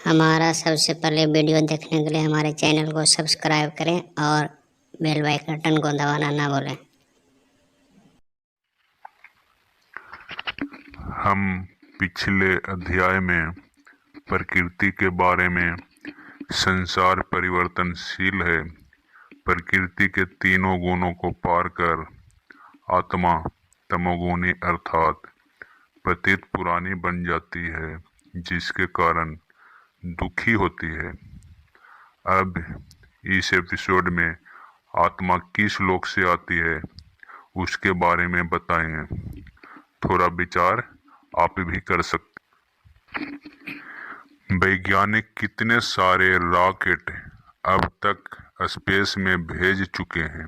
हमारा सबसे पहले वीडियो देखने के लिए हमारे चैनल को सब्सक्राइब करें और बेल आइकन को दबाना ना भूलें। हम पिछले अध्याय में प्रकृति के बारे में संसार परिवर्तनशील है, प्रकृति के तीनों गुणों को पार कर आत्मा तमोगुणी अर्थात पतित पुरानी बन जाती है, जिसके कारण दुखी होती है। अब इस एपिसोड में आत्मा किस लोक से आती है उसके बारे में बताएंगे। थोड़ा विचार आप भी कर सकते। वैज्ञानिक कितने सारे रॉकेट अब तक स्पेस में भेज चुके हैं,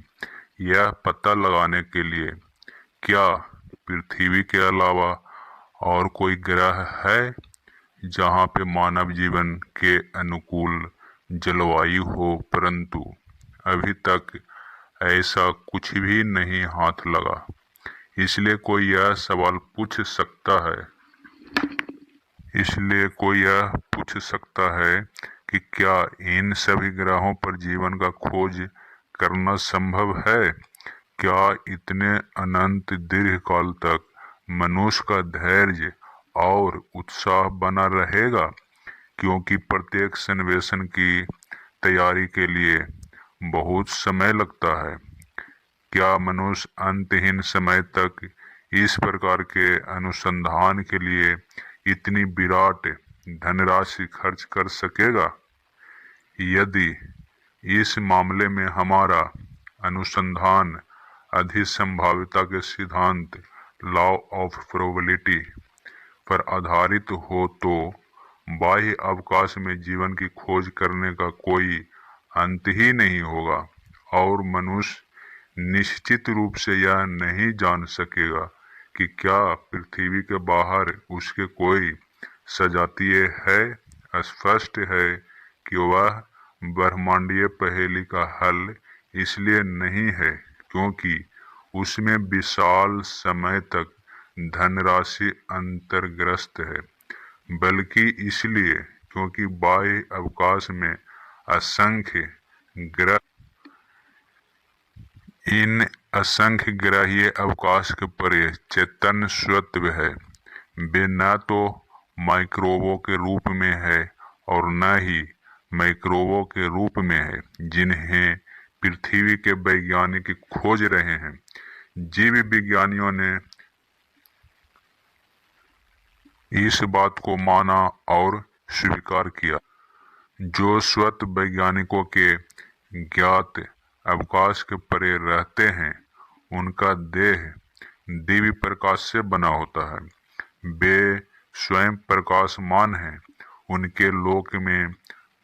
यह पता लगाने के लिए क्या पृथ्वी के अलावा और कोई ग्रह है जहां पे मानव जीवन के अनुकूल जलवायु हो, परंतु अभी तक ऐसा कुछ भी नहीं हाथ लगा। इसलिए कोई यह सवाल पूछ सकता है कि क्या इन सभी ग्रहों पर जीवन का खोज करना संभव है? क्या इतने अनंत दीर्घ काल तक मनुष्य का धैर्य और उत्साह बना रहेगा? क्योंकि प्रत्येक अन्वेषण की तैयारी के लिए बहुत समय लगता है। क्या मनुष्य अंतहीन समय तक इस प्रकार के अनुसंधान के लिए इतनी विराट धनराशि खर्च कर सकेगा? यदि इस मामले में हमारा अनुसंधान अधिसंभाव्यता के सिद्धांत लॉ ऑफ प्रोबेबिलिटी पर आधारित हो तो बाह्य अवकाश में जीवन की खोज करने का कोई अंत ही नहीं होगा और मनुष्य निश्चित रूप से यह नहीं जान सकेगा कि क्या पृथ्वी के बाहर उसके कोई सजातीय है। स्पष्ट है कि वह ब्रह्मांडीय पहेली का हल इसलिए नहीं है क्योंकि उसमें विशाल समय तक धनराशि अंतर्ग्रस्त है, बल्कि इसलिए क्योंकि बाह्य अवकाश में असंख्य ग्रह इन असंख्य ग्रहीय अवकाश के परे चैतन्य स्वत्व है। वे न तो माइक्रोवों के रूप में है और न ही माइक्रोवों के रूप में है जिन्हें पृथ्वी के वैज्ञानिक खोज रहे हैं। जीव विज्ञानियों ने इस बात को माना और स्वीकार किया। जो स्वत वैज्ञानिकों के ज्ञात अवकाश के परे रहते हैं उनका देह दिव्य प्रकाश से बना होता है। वे स्वयं प्रकाशमान हैं। उनके लोक में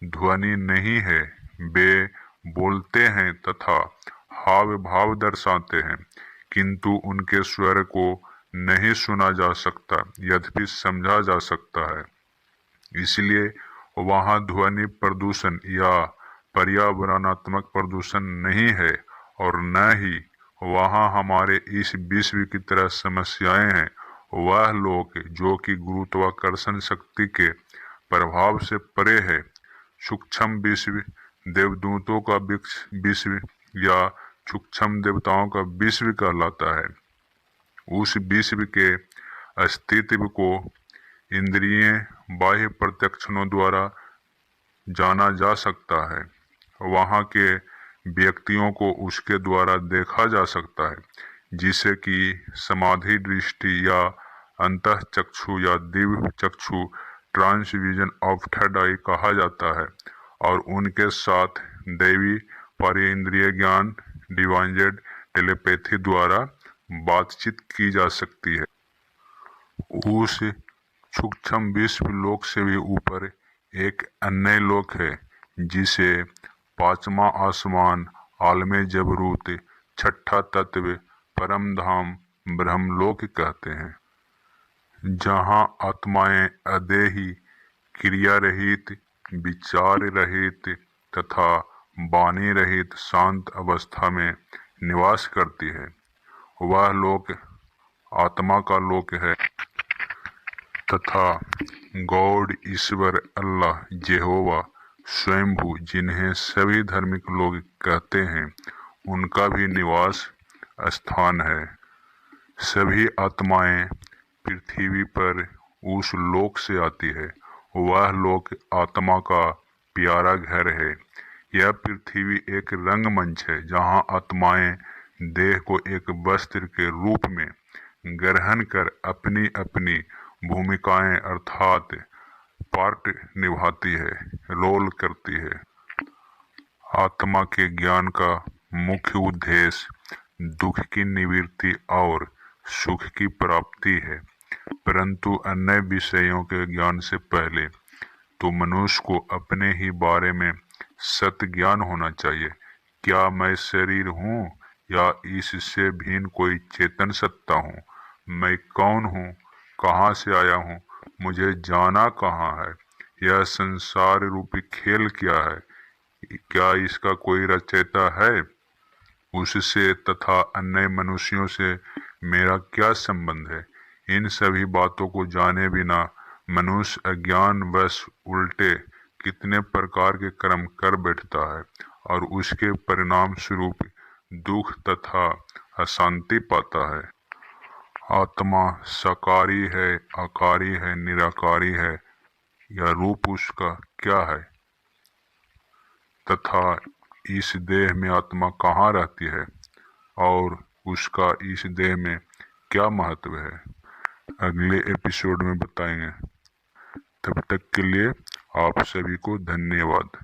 ध्वनि नहीं है। वे बोलते हैं तथा हाव भाव दर्शाते हैं, किंतु उनके स्वर को नहीं सुना जा सकता, यद्यपि समझा जा सकता है। इसलिए वहां ध्वनि प्रदूषण या पर्यावरणात्मक प्रदूषण नहीं है और न ही वहां हमारे इस विश्व की तरह समस्याएं हैं। वह लोक जो कि गुरुत्वाकर्षण शक्ति के प्रभाव से परे है, सूक्ष्म विश्व, देवदूतों का विश्व या सूक्ष्म देवताओं का विश्व कहलाता है। उस विश्व के अस्तित्व को इंद्रिय बाह्य प्रत्यक्षणों द्वारा जाना जा सकता है। वहां के व्यक्तियों को उसके द्वारा देखा जा सकता है, जिसे कि समाधि दृष्टि या अंतः चक्षु या दिव्य चक्षु ट्रांसविजन ऑफ थर्ड आई कहा जाता है और उनके साथ दैवी परिंद्रिय ज्ञान डिवाइनेड टेलीपैथी द्वारा बातचीत की जा सकती है। उस सूक्ष्म विश्व लोक से भी ऊपर एक अन्य लोक है जिसे पांचवा आसमान, आलमे जबरूत, छठा तत्व, परम धाम, ब्रह्मलोक कहते हैं, जहां आत्माएं अदेही, क्रिया रहित, विचार रहित तथा वाणी रहित शांत अवस्था में निवास करती है। वह लोक आत्मा का लोक है तथा गॉड, ईश्वर, अल्लाह, जेहोवा, स्वयंभू, जिन्हें सभी धार्मिक लोग कहते हैं, उनका भी निवास स्थान है। सभी आत्माएं पृथ्वी पर उस लोक से आती है। वह लोक आत्मा का प्यारा घर है। यह पृथ्वी एक रंगमंच है जहां आत्माएं देह को एक वस्त्र के रूप में ग्रहण कर अपनी अपनी भूमिकाएं अर्थात पार्ट निभाती है, रोल करती है। आत्मा के ज्ञान का मुख्य उद्देश्य दुख की निवृत्ति और सुख की प्राप्ति है, परंतु अन्य विषयों के ज्ञान से पहले तो मनुष्य को अपने ही बारे में सत्य ज्ञान होना चाहिए। क्या मैं शरीर हूँ या इससे भिन्न कोई चेतन सत्ता हूँ? मैं कौन हूँ? कहाँ से आया हूँ? मुझे जाना कहाँ है? यह संसार रूपी खेल क्या है? क्या इसका कोई रचयिता है? उससे तथा अन्य मनुष्यों से मेरा क्या संबंध है? इन सभी बातों को जाने बिना मनुष्य अज्ञानवश उल्टे कितने प्रकार के कर्म कर बैठता है और उसके परिणाम स्वरूप दुख तथा अशांति पाता है। आत्मा साकारी है, आकारी है, निराकारी है, या रूप उसका क्या है, तथा इस देह में आत्मा कहाँ रहती है और उसका इस देह में क्या महत्व है, अगले एपिसोड में बताएंगे। तब तक के लिए आप सभी को धन्यवाद।